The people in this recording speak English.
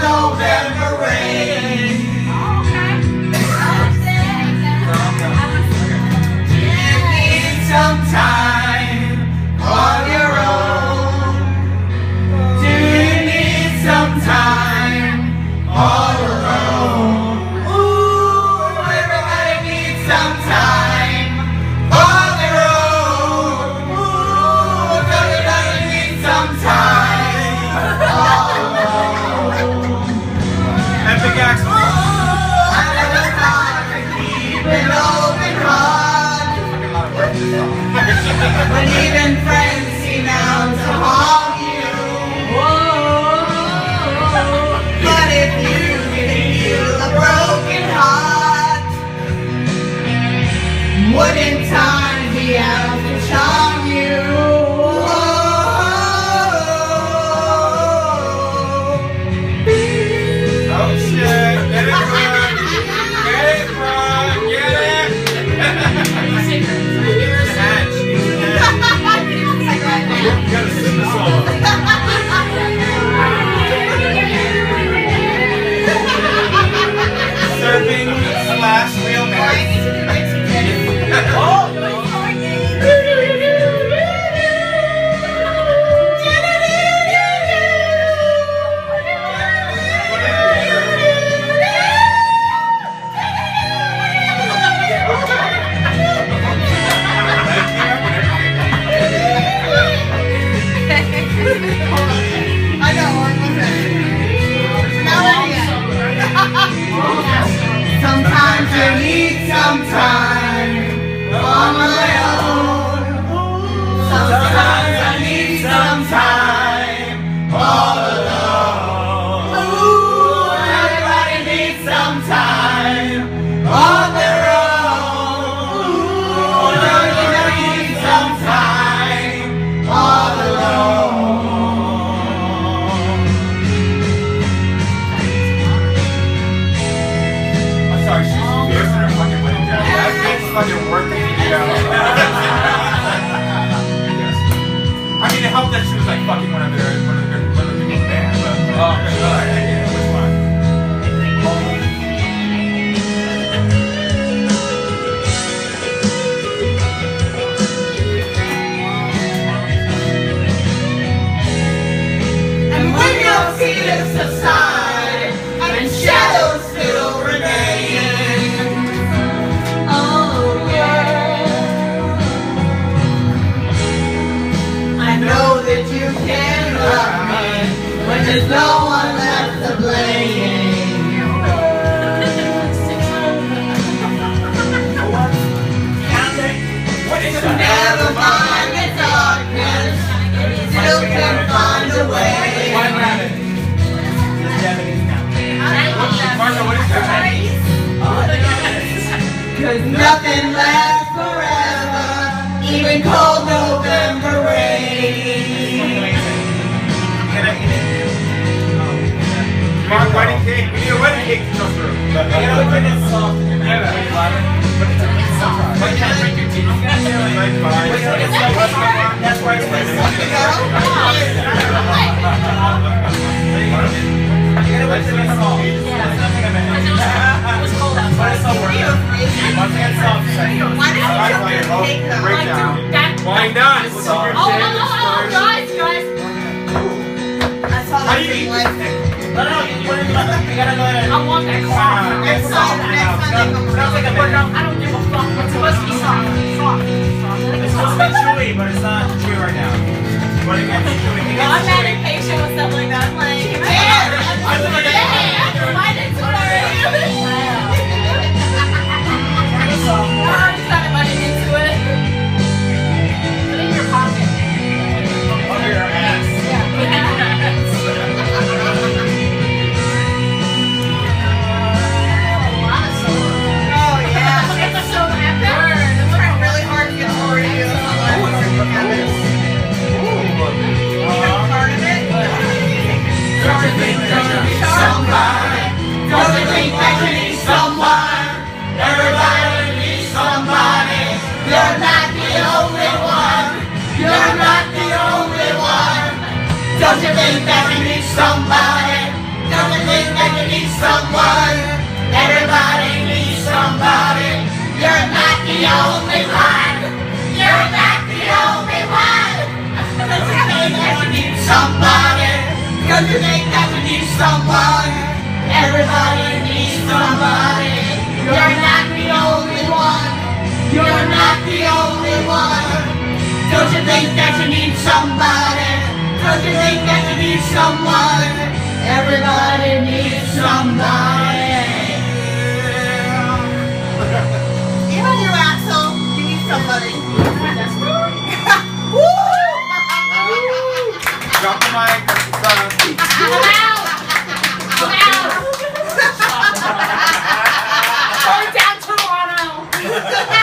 November rain. You need some time on your own. Do you need some time all alone? Ooh, everybody needs some time on their own. Ooh, everybody needs some time all alone. Epic accent. I never thought to keep an open heart. When even friends seem out to harm you. But if you can heal a broken heart, wouldn't time be out to charm you? Oh shit, get it wrong. Get it wrong, get it. You gotta sing the song. Surfing slash real man. Oh! I know, sometimes you need some time on my own. Sometimes I need some time all alone. Ooh, everybody needs some time on their own. Ooh, everybody needs some time all alone. Sorry, she's fierce in her fucking wedding dress. That bitch fucking worth it, you know. I mean, it helped that she was like fucking one of the people's band, but which one? And when your fears subside and shadows still remain, oh yeah, I know that you can love me when there's no one left to blame. So never mind the darkness, still can find a way. Martha, what is that? Cause nothing lasts forever, even cold November rain. Can I eat it? Wedding cake. We need a wedding cake to go through. You gotta put it soft in your mouth. But you can't drink your tea. That's why it's like this. You gotta wait till it's soft. Why did why not? Guys. I saw that thing like no, you gotta go ahead. I want that soft. Next time I don't give a fuck. It's supposed to be soft. It's supposed to be chewy, but it's not chewy right now. But it gets chewy. I'm not impatient with stuff like that. I'm like, why did you already? I already started running into it. Put it in your pocket. Under your ass. Yeah, put it in your ass. Oh yeah, it's so epic. It's trying really hard to get over to you. Part of it. someone. Everybody needs somebody. You're not the only one. You're not the only one. Don't you think that you need somebody? Don't you think that you need someone? Everybody needs somebody. Even you, Axel, you need somebody. That's good. Woo! Drop the mic. Wow.